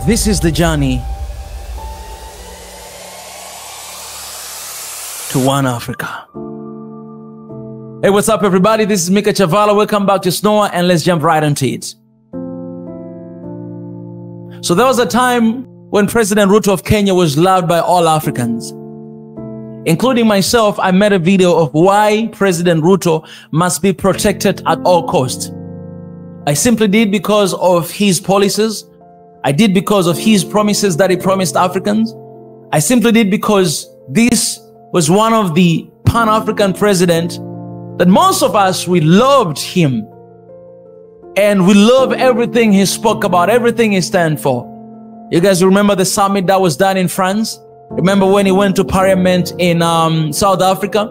This is the journey to one Africa. Hey, what's up, everybody? This is Mika Chavala. Welcome back to SNOA, and let's jump right into it. So there was a time when President Ruto of Kenya was loved by all Africans, including myself. I made a video of why President Ruto must be protected at all costs. I simply did because of his policies. I did because of his promises that he promised Africans. I simply did because this was one of the Pan-African presidents that most of us, we loved him. And we love everything he spoke about, everything he stand for. You guys remember the summit that was done in France? Remember when he went to parliament in South Africa?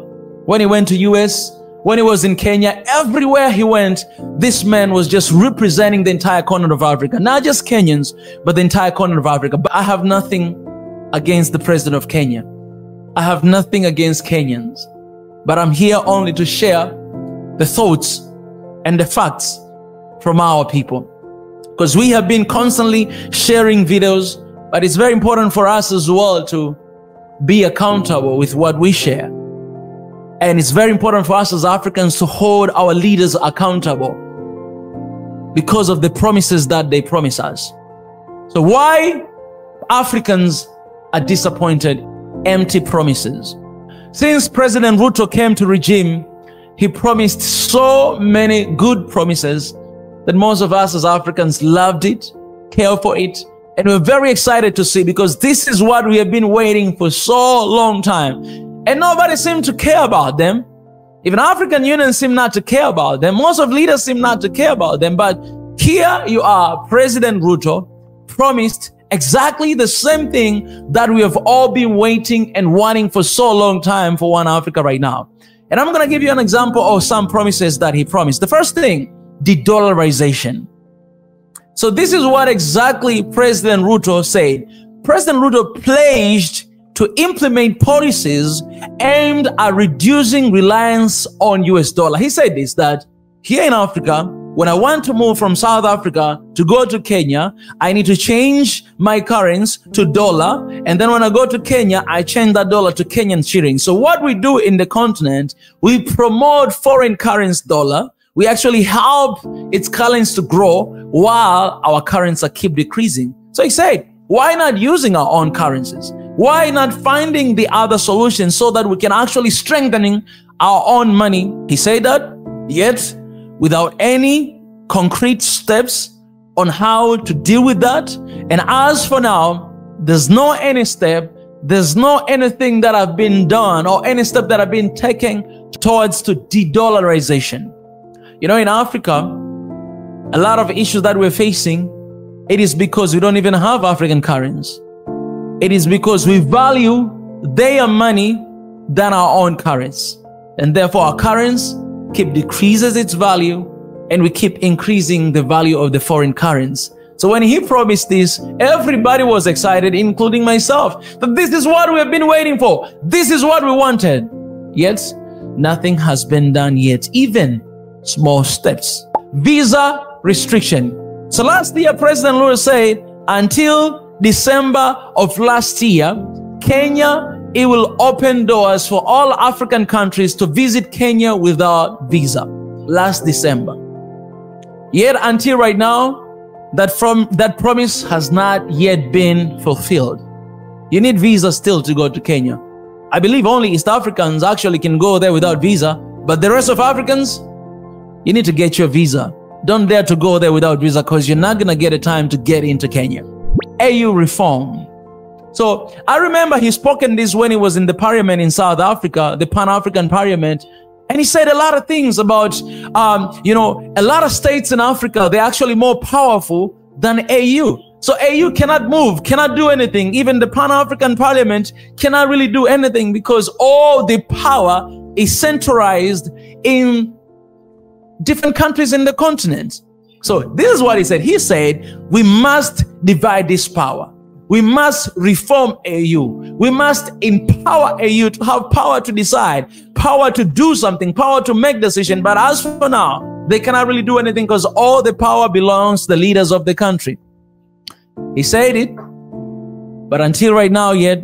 When he went to US? When he was in Kenya? Everywhere he went, this man was just representing the entire continent of Africa. Not just Kenyans, but the entire continent of Africa. But I have nothing against the president of Kenya. I have nothing against Kenyans. But I'm here only to share the thoughts and the facts from our people. Because we have been constantly sharing videos, but it's very important for us as well to be accountable with what we share. And it's very important for us as Africans to hold our leaders accountable because of the promises that they promise us. So why Africans are disappointed? Empty promises. Since President Ruto came to regime, he promised so many good promises that most of us as Africans loved it, cared for it, and we're very excited to see, because this is what we have been waiting for so long time. And nobody seemed to care about them. Even African Union seem not to care about them. Most of leaders seem not to care about them. But here you are, President Ruto promised exactly the same thing that we have all been waiting and wanting for so long time for one Africa right now. And I'm going to give you an example of some promises that he promised. The first thing, de-dollarization. So this is what exactly President Ruto said. President Ruto pledged to implement policies aimed at reducing reliance on US dollar. He said this, that here in Africa, when I want to move from South Africa to go to Kenya, I need to change my currency to dollar. And then when I go to Kenya, I change that dollar to Kenyan shilling. So what we do in the continent, we promote foreign currency dollar. We actually help its currency to grow while our currency keep decreasing. So he said, why not using our own currencies? Why not finding the other solutions so that we can actually strengthening our own money? He said that, yet without any concrete steps on how to deal with that. And as for now, there's no any step, there's no anything that have been done or any step that have been taken towards to de-dollarization. You know, in Africa, a lot of issues that we're facing, it is because we don't even have African currency. It is because we value their money than our own currency. And therefore our currency keep decreases its value and we keep increasing the value of the foreign currency. So when he promised this, everybody was excited, including myself, that this is what we have been waiting for. This is what we wanted. Yet nothing has been done yet, even small steps. Visa restriction. So last year, President Ruto said until December of last year, Kenya, it will open doors for all African countries to visit Kenya without visa. Last December. Yet until right now, that promise has not yet been fulfilled. You need visa still to go to Kenya. I believe only East Africans actually can go there without visa, but the rest of Africans, you need to get your visa. Don't dare to go there without visa, because you're not going to get a time to get into Kenya. AU reform. So I remember he spoken this when he was in the parliament in South Africa, the Pan-African Parliament. And he said a lot of things about, you know, a lot of states in Africa, they're actually more powerful than AU. So AU cannot move, cannot do anything. Even the Pan-African Parliament cannot really do anything because all the power is centralized in different countries in the continent. So this is what he said. He said, we must divide this power. We must reform AU. We must empower AU to have power to decide, power to do something, power to make decisions. But as for now, they cannot really do anything because all the power belongs to the leaders of the country. He said it, but until right now yet,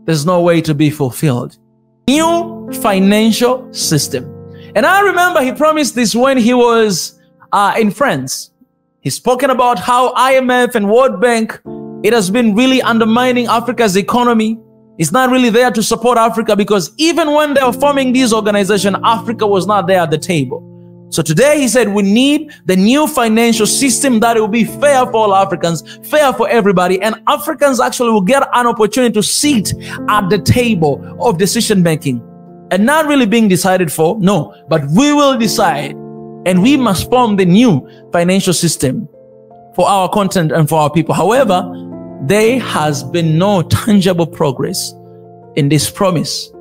there's no way to be fulfilled. New financial system. And I remember he promised this when he was in France. He's spoken about how IMF and World Bank, it has been really undermining Africa's economy. It's not really there to support Africa, because even when they were forming these organizations, Africa was not there at the table. So today he said we need the new financial system that will be fair for all Africans, fair for everybody, and Africans actually will get an opportunity to sit at the table of decision making and not really being decided for, no, but we will decide, and we must form the new financial system for our continent and for our people. However, there has been no tangible progress in this promise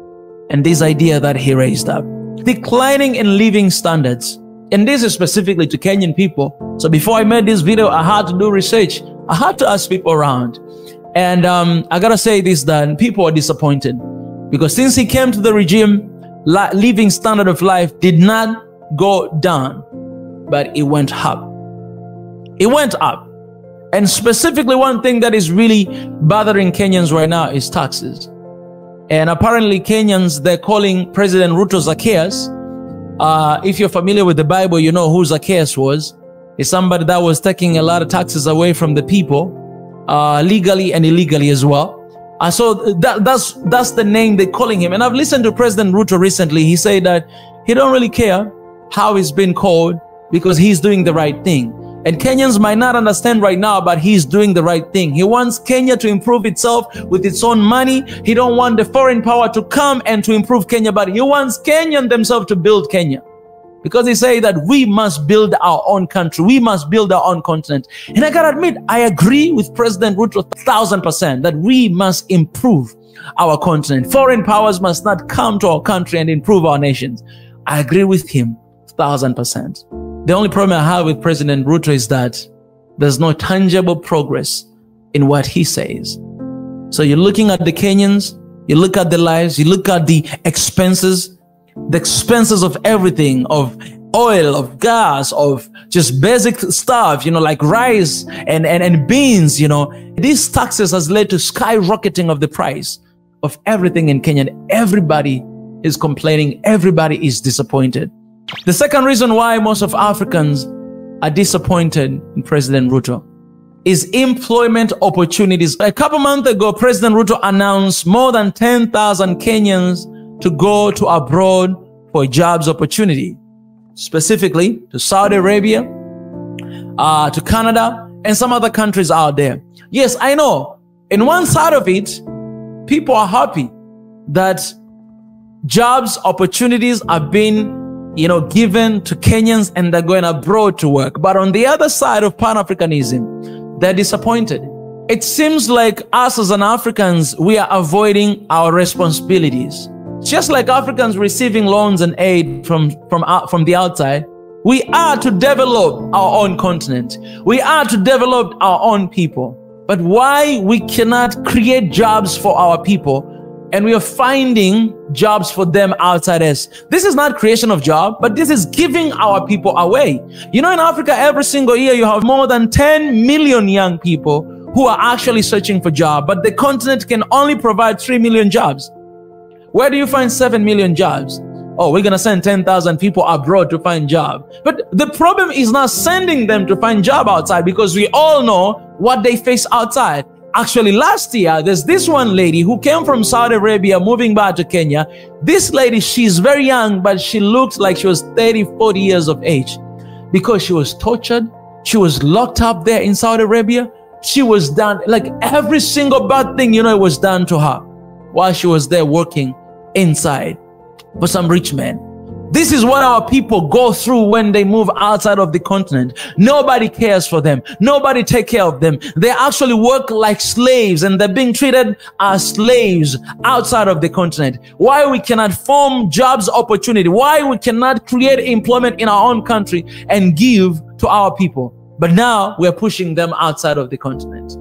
and this idea that he raised up. Declining in living standards. And this is specifically to Kenyan people. So before I made this video, I had to do research. I had to ask people around. And I gotta say this, that people are disappointed. Because since he came to the regime, living standard of life did not go down, but it went up. It went up. And specifically one thing that is really bothering Kenyans right now is taxes. And apparently Kenyans, they're calling President Ruto Zacchaeus. If you're familiar with the Bible, you know who Zacchaeus was. He's somebody that was taking a lot of taxes away from the people, legally and illegally as well. So that's the name they're calling him. And I've listened to President Ruto recently. He said that he don't really care how he's been called because he's doing the right thing. And Kenyans might not understand right now, but he's doing the right thing. He wants Kenya to improve itself with its own money. He don't want the foreign power to come and to improve Kenya, but he wants Kenyan themselves to build Kenya. Because he say that we must build our own country. We must build our own continent. And I gotta admit, I agree with President Ruto 1000% that we must improve our continent. Foreign powers must not come to our country and improve our nations. I agree with him 1000%. The only problem I have with President Ruto is that there's no tangible progress in what he says. So you're looking at the Kenyans, you look at the lives, you look at the expenses of everything, of oil, of gas, of just basic stuff, you know, like rice and beans, you know. These taxes has led to skyrocketing of the price of everything in Kenya. Everybody is complaining. Everybody is disappointed. The second reason why most of Africans are disappointed in President Ruto is employment opportunities. A couple months ago, President Ruto announced more than 10,000 Kenyans to go to abroad for jobs opportunity, specifically to Saudi Arabia, to Canada, and some other countries out there. Yes, I know. In one side of it, people are happy that jobs opportunities are being given to Kenyans and they're going abroad to work. But on the other side of Pan-Africanism, they're disappointed. It seems like us as an Africans, we are avoiding our responsibilities. Just like Africans receiving loans and aid from the outside, we are to develop our own continent. We are to develop our own people. But why we cannot create jobs for our people and we are finding jobs for them outside us? This is not creation of job, but this is giving our people away. You know, in Africa, every single year, you have more than 10 million young people who are actually searching for jobs, but the continent can only provide 3 million jobs. Where do you find 7 million jobs? Oh, we're going to send 10,000 people abroad to find jobs. But the problem is not sending them to find job outside, because we all know what they face outside. Actually, last year, there's this one lady who came from Saudi Arabia moving back to Kenya. This lady, she's very young, but she looked like she was 30, 40 years of age because she was tortured. She was locked up there in Saudi Arabia. She was done, like every single bad thing, it was done to her while she was there working inside for some rich man. This is what our people go through when they move outside of the continent. Nobody cares for them. Nobody take care of them. They actually work like slaves and they're being treated as slaves outside of the continent. Why we cannot form jobs opportunity? Why we cannot create employment in our own country and give to our people? But now we're pushing them outside of the continent.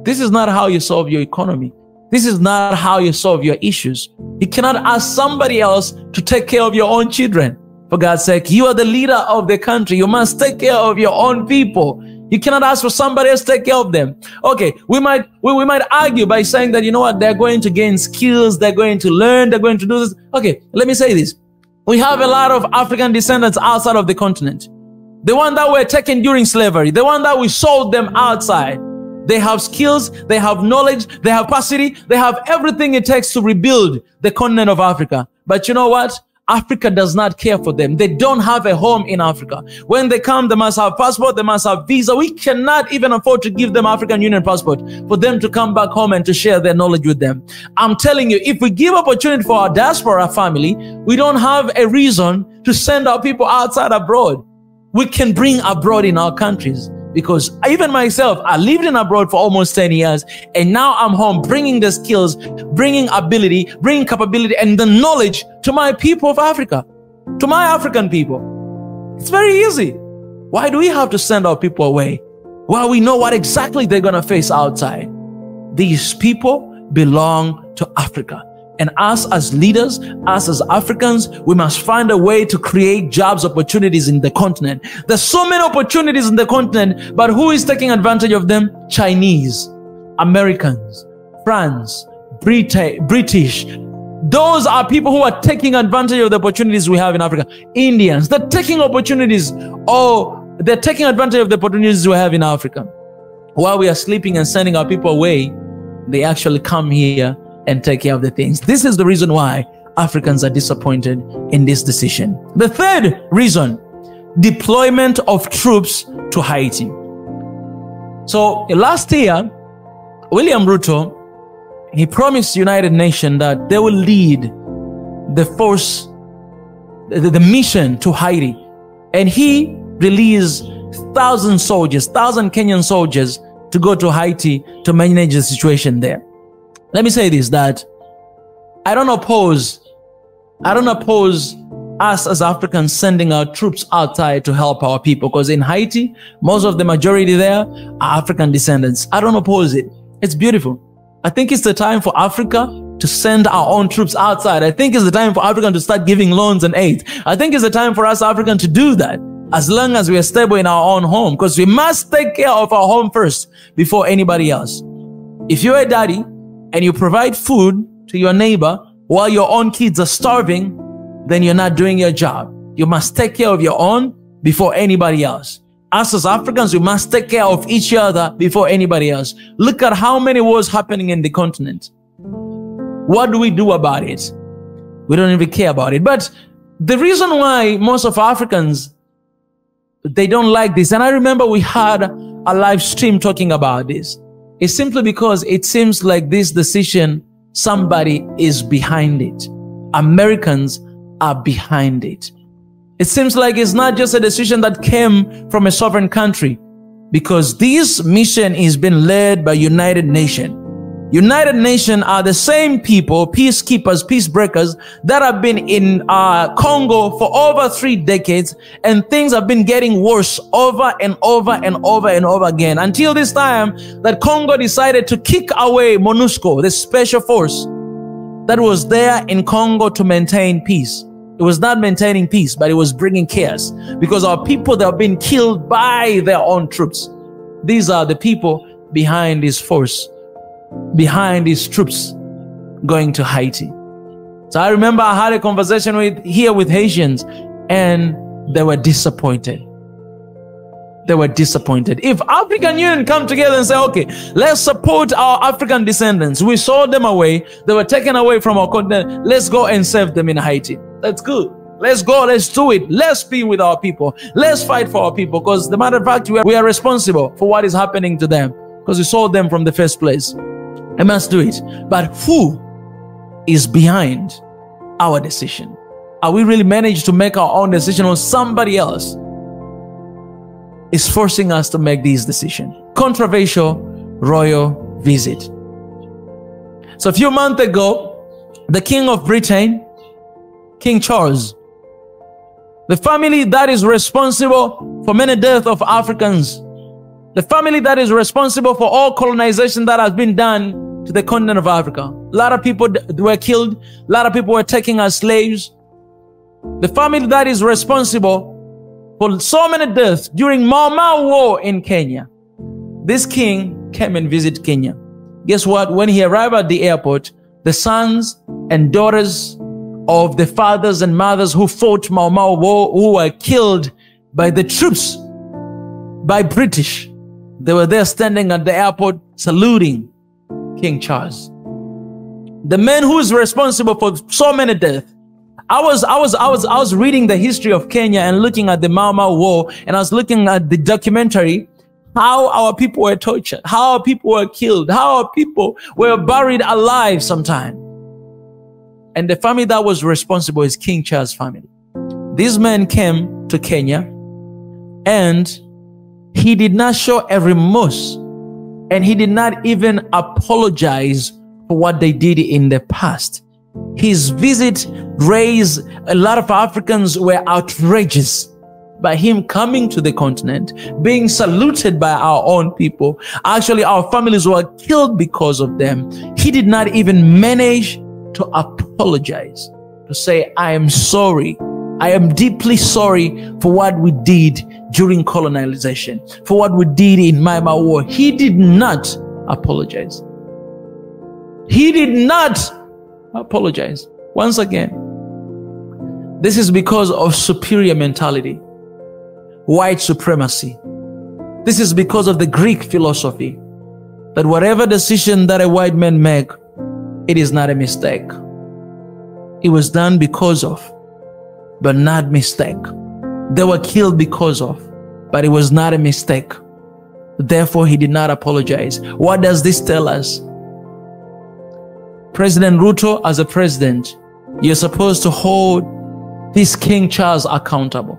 This is not how you solve your economy. This is not how you solve your issues. You cannot ask somebody else to take care of your own children. For God's sake, you are the leader of the country. You must take care of your own people. You cannot ask for somebody else to take care of them. Okay, we might argue by saying that, you know what, they're going to gain skills, they're going to learn, they're going to do this. Okay, let me say this. We have a lot of African descendants outside of the continent. The one that were taken during slavery, the one that we sold them outside. They have skills, they have knowledge, they have capacity, they have everything it takes to rebuild the continent of Africa. But you know what? Africa does not care for them. They don't have a home in Africa. When they come, they must have passport, they must have visa. We cannot even afford to give them African Union passport for them to come back home and to share their knowledge with them. I'm telling you, if we give opportunity for our diaspora family, we don't have a reason to send our people outside abroad. We can bring abroad in our countries. Because even myself, I lived in abroad for almost 10 years, and now I'm home bringing the skills, bringing ability, bringing capability, and the knowledge to my people of Africa, to my African people. It's very easy. Why do we have to send our people away? Well, we know what exactly they're going to face outside. These people belong to Africa. And us as leaders, us as Africans, we must find a way to create jobs opportunities in the continent. There's so many opportunities in the continent, but who is taking advantage of them? Chinese, Americans, France, British. Those are people who are taking advantage of the opportunities we have in Africa. Indians, they're taking opportunities. Oh, they're taking advantage of the opportunities we have in Africa. While we are sleeping and sending our people away, they actually come here and take care of the things. This is the reason why Africans are disappointed in this decision. The third reason, deployment of troops to Haiti. So last year, William Ruto, he promised United Nations that they will lead the force, the mission to Haiti. And he released 1,000 soldiers, 1,000 Kenyan soldiers to go to Haiti to manage the situation there. Let me say this, that I don't oppose us as Africans sending our troops outside to help our people, because in Haiti, most of the majority there are African descendants. I don't oppose it. It's beautiful. I think it's the time for Africa to send our own troops outside. I think it's the time for Africa to start giving loans and aid. I think it's the time for us Africans to do that, as long as we are stable in our own home, because we must take care of our home first before anybody else. If you're a daddy and you provide food to your neighbor while your own kids are starving, then you're not doing your job. You must take care of your own before anybody else. Us as Africans, we must take care of each other before anybody else. Look at how many wars happening in the continent. What do we do about it? We don't even care about it. But the reason why most of Africans, they don't like this, and I remember we had a live stream talking about this, it's simply because it seems like this decision, somebody is behind it. Americans are behind it. It seems like it's not just a decision that came from a sovereign country, because this mission is being led by United Nations. United Nations are the same people, peacekeepers, peacebreakers, that have been in Congo for over 3 decades, and things have been getting worse over and over and over and over again, until this time that Congo decided to kick away MONUSCO, the special force that was there in Congo to maintain peace. It was not maintaining peace, but it was bringing chaos, because our people, they have been killed by their own troops. These are the people behind this force, behind these troops going to Haiti. So I remember I had a conversation with Haitians, and they were disappointed. They were disappointed. If African Union come together and say, okay, let's support our African descendants. We sold them away. They were taken away from our continent. Let's go and save them in Haiti. That's good. Let's go. Let's do it. Let's be with our people. Let's fight for our people, because the matter of fact, we are responsible for what is happening to them, because we sold them from the first place. I must do it. But who is behind our decision? Are we really managed to make our own decision, or somebody else is forcing us to make these decisions? Controversial royal visit. So a few months ago, the King of Britain, King Charles, the family that is responsible for many deaths of Africans, the family that is responsible for all colonization that has been done to the continent of Africa. A lot of people were killed. A lot of people were taken as slaves. The family that is responsible for so many deaths during Mau Mau War in Kenya. This king came and visited Kenya. Guess what? When he arrived at the airport, the sons and daughters of the fathers and mothers who fought Mau Mau War, who were killed by the troops, by British, they were there standing at the airport saluting King Charles, the man who is responsible for so many deaths. I was reading the history of Kenya and looking at the Mau Mau War, and I was looking at the documentary, how our people were tortured, how our people were killed, how our people were buried alive sometime. And the family that was responsible is King Charles' family. This man came to Kenya and he did not show a remorse, and he did not even apologize for what they did in the past. His visit raised a lot of Africans were outrageous by him coming to the continent, being saluted by our own people. Actually, our families were killed because of them. He did not even manage to apologize, to say, I am sorry. I am deeply sorry for what we did during colonization, for what we did in Mau Mau War. He did not apologize. He did not apologize. Once again, this is because of superior mentality, white supremacy. This is because of the Greek philosophy that whatever decision that a white man make, it is not a mistake. It was done because of, but not mistake. They were killed because of, but it was not a mistake. Therefore, he did not apologize. What does this tell us? President Ruto, as a president, you're supposed to hold this King Charles accountable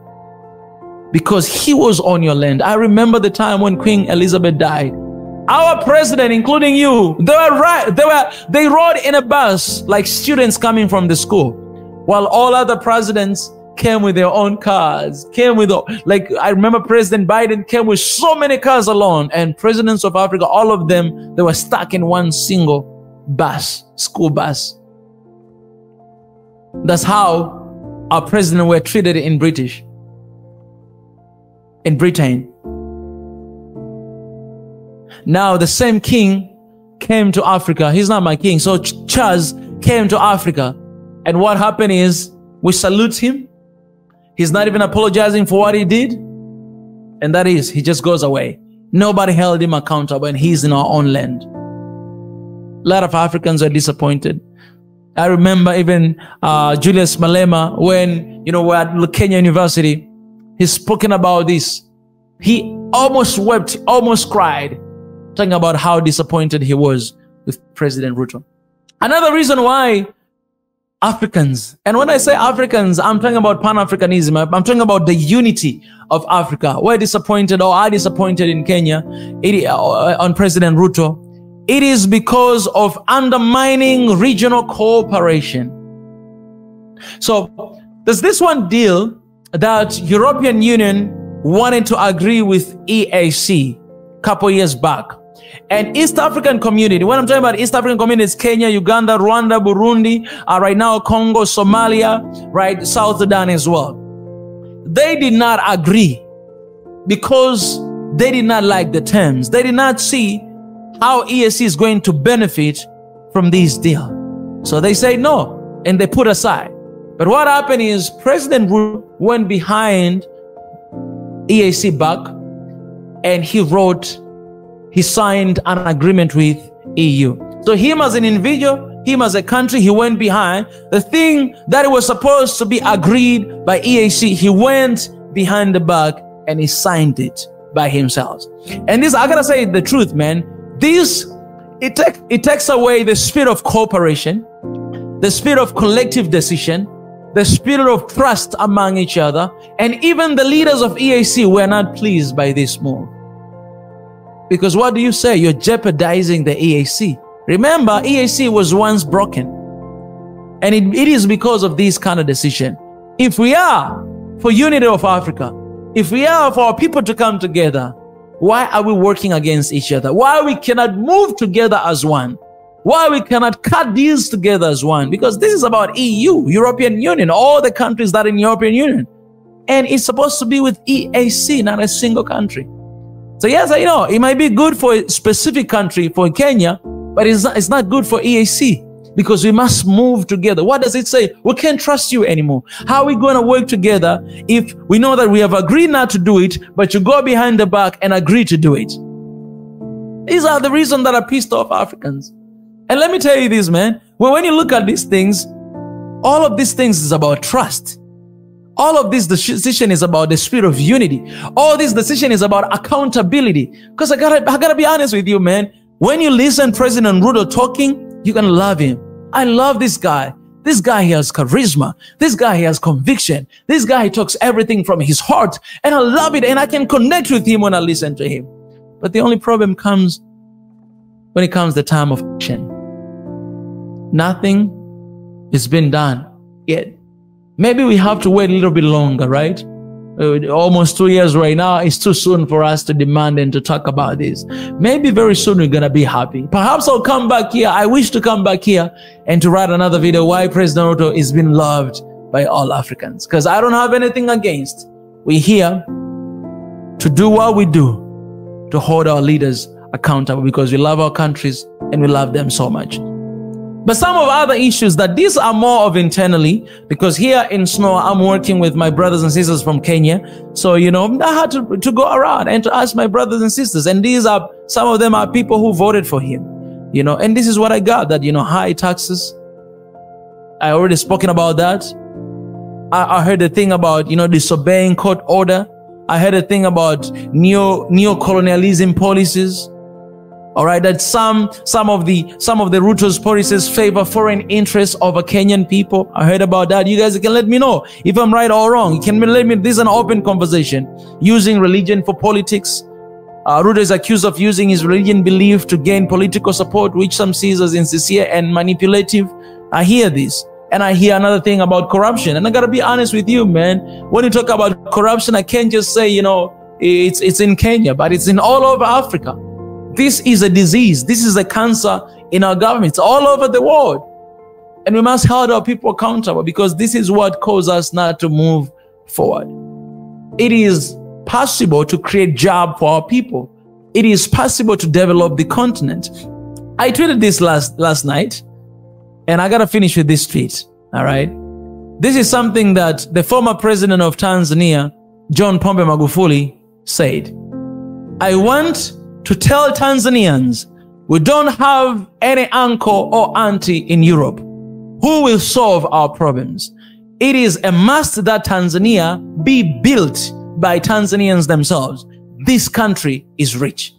because he was on your land. I remember the time when Queen Elizabeth died. Our president, including you, they rode in a bus like students coming from the school, while all other presidents came with their own cars, came with, like, I remember President Biden came with so many cars alone, and presidents of Africa, all of them, they were stuck in one single bus, school bus. That's how our president were treated in Britain. Now the same king came to Africa. He's not my king. So Charles came to Africa, and what happened is we salute him. He's not even apologizing for what he did, and that is, he just goes away. Nobody held him accountable, and he's in our own land. A lot of Africans are disappointed. I remember even Julius Malema, when we're at Kenya University, he's spoken about this. He almost wept, almost cried, talking about how disappointed he was with President Ruto. Another reason why Africans, and when I say Africans, I'm talking about Pan-Africanism. I'm talking about the unity of Africa. We're disappointed, or are disappointed in Kenya on President Ruto. It is because of undermining regional cooperation. So there's this one deal that European Union wanted to agree with EAC a couple years back. And East African community, when I'm talking about East African communities, Kenya, Uganda, Rwanda, Burundi, right now Congo, Somalia, right, South Sudan as well. They did not agree because they did not like the terms. They did not see how EAC is going to benefit from this deal. So they say no, and they put aside. But what happened is President Ruto went behind EAC back, and he signed an agreement with EU. So him as an individual, him as a country, he went behind the thing that was supposed to be agreed by EAC. He went behind the back and he signed it by himself. And this, I gotta say the truth, man, it takes away the spirit of cooperation, the spirit of collective decision, the spirit of trust among each other. And even the leaders of EAC were not pleased by this move. Because what do you say? You're jeopardizing the EAC. Remember, EAC was once broken. And it is because of this kind of decision. If we are for unity of Africa, if we are for our people to come together, why are we working against each other? Why we cannot move together as one? Why we cannot cut deals together as one? Because this is about EU, European Union, all the countries that are in European Union. and it's supposed to be with EAC, not a single country. So yes, I know it might be good for a specific country, for Kenya, but it's not good for EAC, because we must move together. What does it say? We can't trust you anymore. How are we going to work together if we know that we have agreed not to do it, but you go behind the back and agree to do it? These are the reasons that are pissed off Africans. And let me tell you this, man. When you look at these things, all of these things is about trust. All of this decision is about the spirit of unity. All this decision is about accountability. Because I gotta be honest with you, man. When you listen President Ruto talking, you're gonna love him. I love this guy. This guy, he has charisma. This guy, he has conviction. This guy, he talks everything from his heart. And I love it. And I can connect with him when I listen to him. But the only problem comes when it comes the time of action. Nothing has been done yet. Maybe we have to wait a little bit longer, right? Almost 2 years right now. It's too soon for us to demand and to talk about this. Maybe very soon we're going to be happy. Perhaps I'll come back here. I wish to come back here and to write another video why President Ruto is being loved by all Africans. Because I don't have anything against. We're here to do what we do, to hold our leaders accountable, because we love our countries and we love them so much. But some of other issues that these are more of internally, because here in SNOA, I'm working with my brothers and sisters from Kenya. So, you know, I had to go around and to ask my brothers and sisters. And these are, some of them are people who voted for him, you know, and this is what I got, that, you know, high taxes. I already spoken about that. I heard the thing about, you know, disobeying court order. I heard a thing about neo-colonialism policies. All right, that some of the Ruto's policies favor foreign interests over Kenyan people. I heard about that. You guys can let me know if I'm right or wrong. You can let me. This is an open conversation. Using religion for politics. Ruto is accused of using his religion belief to gain political support, which some sees as insincere and manipulative. I hear this, and I hear another thing about corruption. And I gotta be honest with you, man. When you talk about corruption, I can't just say, you know, it's in Kenya, but it's in all over Africa. This is a disease. This is a cancer in our governments all over the world. And we must hold our people accountable, because this is what causes us not to move forward. It is possible to create jobs for our people. It is possible to develop the continent. I tweeted this last night, and I got to finish with this tweet. All right. This is something that the former president of Tanzania, John Pombe Magufuli, said. I want to tell Tanzanians, we don't have any uncle or auntie in Europe who will solve our problems. It is a must that Tanzania be built by Tanzanians themselves. This country is rich.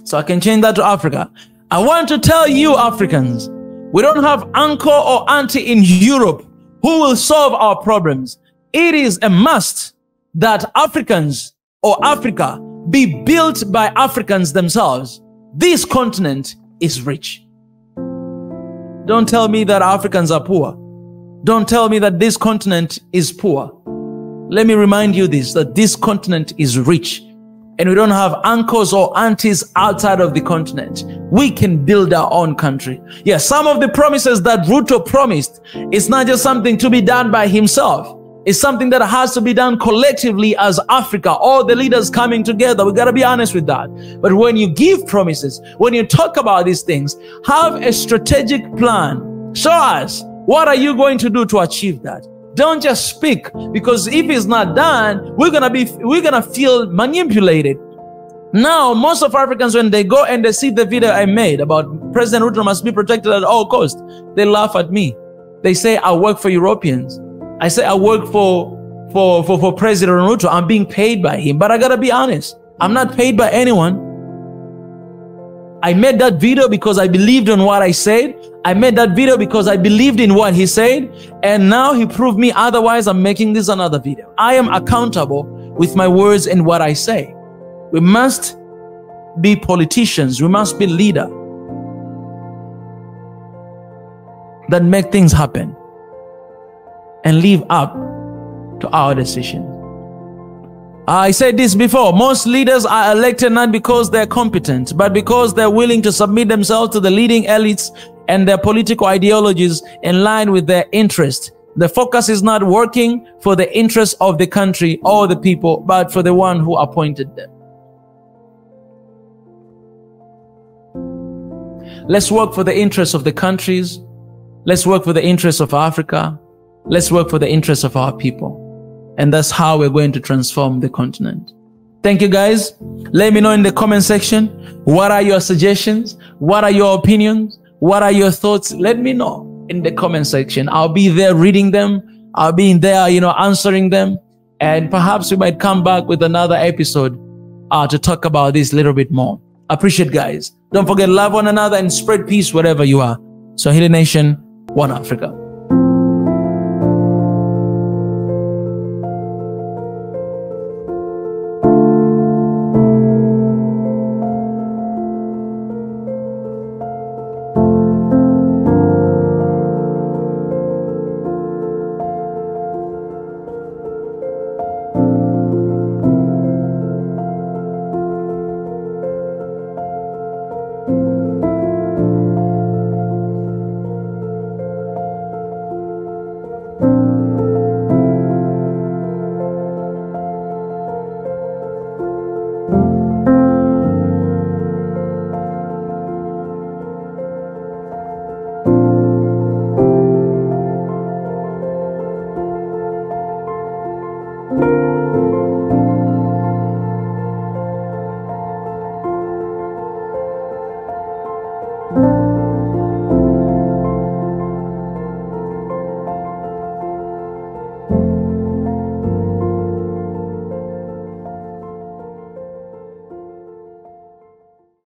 So I can change that to Africa. I want to tell you Africans, we don't have uncle or auntie in Europe who will solve our problems. It is a must that Africans or Africa be built by Africans themselves. This continent is rich. Don't tell me that Africans are poor. Don't tell me that this continent is poor. Let me remind you this, that this continent is rich, and we don't have uncles or aunties outside of the continent. We can build our own country. Yes, some of the promises that Ruto promised, it's not just something to be done by himself. It's something that has to be done collectively as Africa, all the leaders coming together. We got to be honest with that. But when you give promises, when you talk about these things, have a strategic plan. Show us, what are you going to do to achieve that? Don't just speak, because if it's not done, we're gonna feel manipulated. Now, most of Africans, when they go and they see the video I made about President Ruto must be protected at all costs, they laugh at me. They say I work for Europeans. I say I work for President Ruto. I'm being paid by him. But I gotta be honest, I'm not paid by anyone. I made that video because I believed in what I said. I made that video because I believed in what he said. And now he proved me otherwise. I'm making this another video. I am accountable with my words and what I say. We must be politicians. We must be leaders that make things happen and live up to our decision. I said this before, most leaders are elected not because they're competent, but because they're willing to submit themselves to the leading elites and their political ideologies in line with their interest. The focus is not working for the interest of the country or the people, but for the one who appointed them. Let's work for the interests of the countries. Let's work for the interests of Africa. Let's work for the interests of our people. And that's how we're going to transform the continent. Thank you, guys. Let me know in the comment section, what are your suggestions? What are your opinions? What are your thoughts? Let me know in the comment section. I'll be there reading them. I'll be in there, answering them. And perhaps we might come back with another episode to talk about this a little bit more. Appreciate, guys. Don't forget, love one another and spread peace wherever you are. Swahili Nation, One Africa.